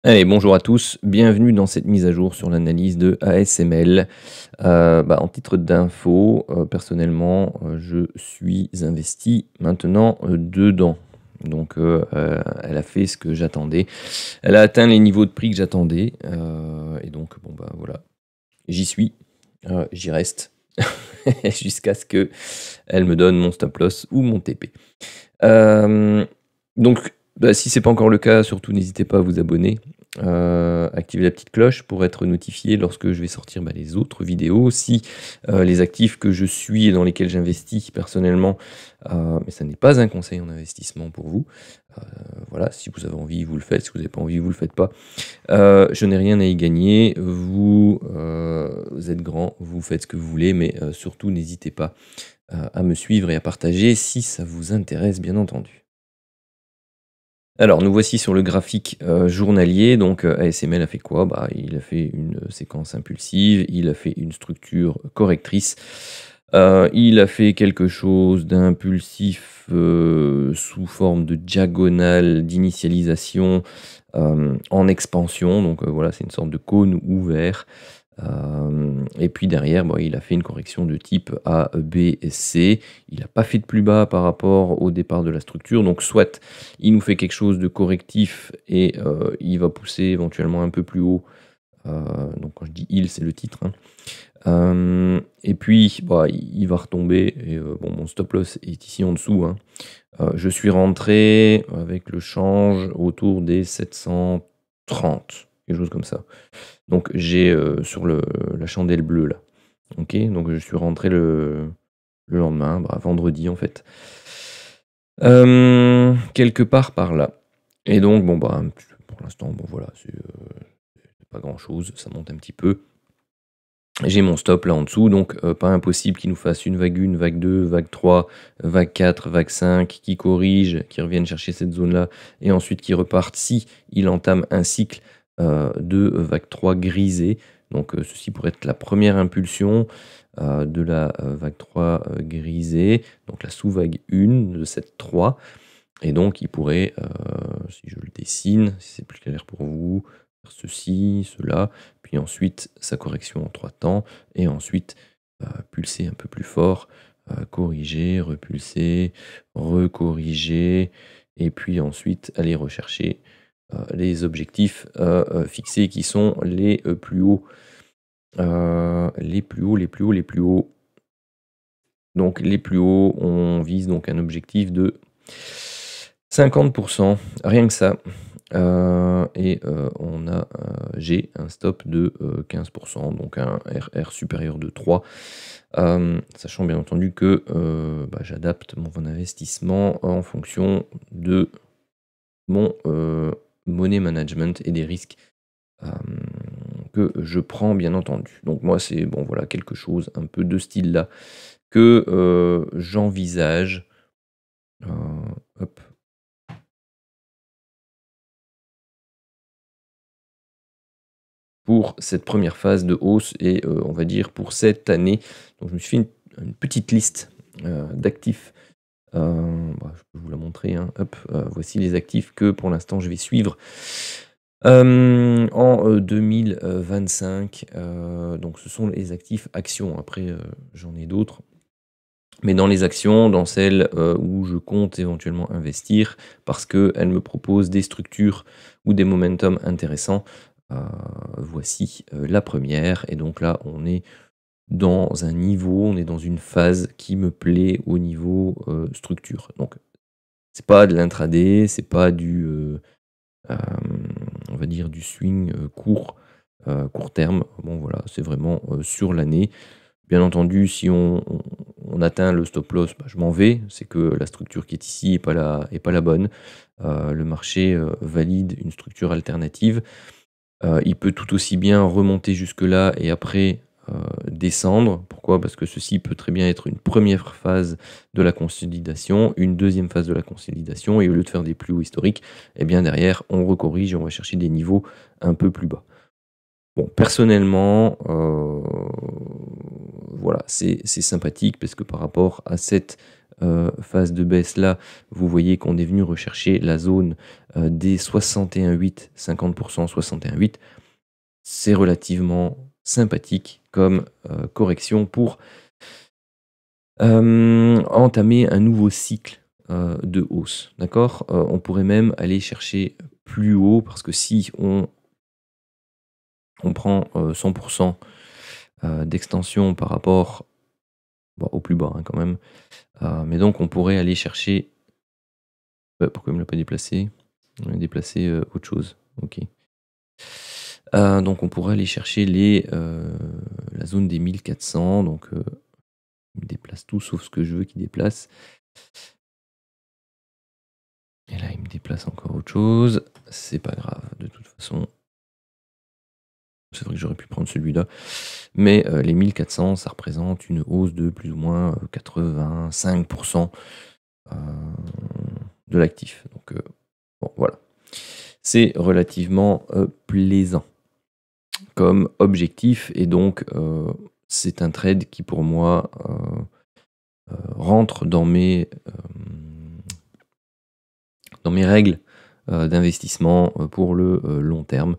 Allez, bonjour à tous, bienvenue dans cette mise à jour sur l'analyse de ASML. En titre d'info, personnellement, je suis investi maintenant, dedans. Donc, elle a fait ce que j'attendais. Elle a atteint les niveaux de prix que j'attendais, et donc bon, bah, voilà, j'y suis, j'y reste jusqu'à ce qu'elle me donne mon stop loss ou mon TP. Donc, bah, si c'est pas encore le cas, surtout n'hésitez pas à vous abonner, activer la petite cloche pour être notifié lorsque je vais sortir, les autres vidéos. Si, les actifs que je suis et dans lesquels j'investis personnellement, mais ça n'est pas un conseil en investissement pour vous, heu, voilà, si vous avez envie, vous le faites, si vous n'avez pas envie, vous le faites pas. Je n'ai rien à y gagner, vous êtes grand, vous faites ce que vous voulez, mais surtout n'hésitez pas, à me suivre et à partager si ça vous intéresse, bien entendu. Alors, nous voici sur le graphique, journalier. Donc, ASML a fait quoi? Bah, il a fait une séquence impulsive, il a fait une structure correctrice, il a fait quelque chose d'impulsif, sous forme de diagonale d'initialisation, en expansion. Donc, voilà, c'est une sorte de cône ouvert. Et puis derrière, bon, il a fait une correction de type A, B, C. Il n'a pas fait de plus bas par rapport au départ de la structure. Donc soit il nous fait quelque chose de correctif et il va pousser éventuellement un peu plus haut. Donc quand je dis il, c'est le titre, hein. Et puis bah, il va retomber. Et bon, mon stop loss est ici en dessous, hein. Je suis rentré avec le change autour des 730, quelque chose comme ça. Donc j'ai, sur la chandelle bleue là, OK? Donc je suis rentré le lendemain, vendredi en fait. Quelque part par là, et donc bon, pour l'instant, bon voilà, c'est pas grand chose, ça monte un petit peu. J'ai mon stop là en dessous, donc pas impossible qu'il nous fasse une vague 1, vague 2, vague 3, vague 4, vague 5, qui corrige, qui revienne chercher cette zone-là et ensuite qui repartent si il entame un cycle, de vague 3 grisée. Donc ceci pourrait être la première impulsion, de la, vague 3, grisée, donc la sous-vague 1 de cette 3. Et donc il pourrait, si je le dessine, si c'est plus clair pour vous, faire ceci, cela, puis ensuite sa correction en 3 temps, et ensuite, pulser un peu plus fort, corriger, repulser, recorriger, et puis ensuite aller rechercher, les objectifs, fixés qui sont les, plus hauts, les plus hauts, les plus hauts, les plus hauts. Donc les plus hauts, on vise donc un objectif de 50%, rien que ça. J'ai un stop de 15%, donc un RR supérieur de 3. Sachant bien entendu que j'adapte mon investissement en fonction de mon money management et des risques que je prends, bien entendu. Donc moi, c'est bon, voilà, quelque chose un peu de style là que j'envisage. Hop. Pour cette première phase de hausse et on va dire pour cette année. Donc je me suis fait une petite liste, d'actifs, je peux vous la montrer, hein. Hop, voici les actifs que pour l'instant je vais suivre, en 2025. Donc ce sont les actifs actions. Après, j'en ai d'autres, mais dans les actions, dans celles, où je compte éventuellement investir parce qu'elles me proposent des structures ou des momentum intéressants. Heu, Voici, la première, et donc là, on est dans un niveau, on est dans une phase qui me plaît au niveau, structure. Donc c'est pas de l'intraday, c'est pas hem, on va dire du swing, court terme. Bon voilà, c'est vraiment, sur l'année. Bien entendu, si on atteint le stop loss, je m'en vais. C'est que la structure qui est ici est pas la bonne. Le marché, valide une structure alternative. Il peut tout aussi bien remonter jusque-là et après, descendre. Pourquoi? Parce que ceci peut très bien être une première phase de la consolidation, une deuxième phase de la consolidation, et au lieu de faire des plus hauts historiques, eh bien derrière on recorrige et on va chercher des niveaux un peu plus bas. Bon, personnellement, voilà, c'est sympathique parce que par rapport à cette, phase de baisse là, vous voyez qu'on est venu rechercher la zone des 61,8, 50%, 61,8. C'est relativement sympathique comme correction pour entamer un nouveau cycle de hausse. D'accord, on pourrait même aller chercher plus haut parce que si on prend 100% d'extension par rapport au plus bas quand même, mais donc on pourrait aller chercher. Pourquoi il me l'a pas déplacé? On a déplacé autre chose. Ok. Donc on pourrait aller chercher la zone des 1400. Donc il me déplace tout sauf ce que je veux qu'il déplace. Et là il me déplace encore autre chose. C'est pas grave de toute façon. C'est vrai que j'aurais pu prendre celui-là. Mais les 1400, ça représente une hausse de plus ou moins 85% de l'actif. Donc bon, voilà. C'est relativement plaisant comme objectif. Et donc, c'est un trade qui, pour moi, rentre dans mes règles d'investissement pour le long terme.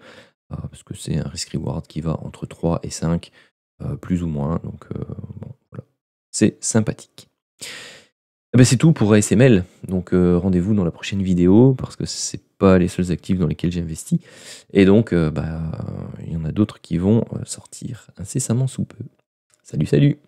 Parce que c'est un risk-reward qui va entre 3 et 5, plus ou moins. Donc, bon, voilà. C'est sympathique. C'est tout pour ASML. Donc, rendez-vous dans la prochaine vidéo parce que c'est pas les seuls actifs dans lesquels j'ai investi. Et donc, il y en a d'autres qui vont sortir incessamment sous peu. Salut, salut!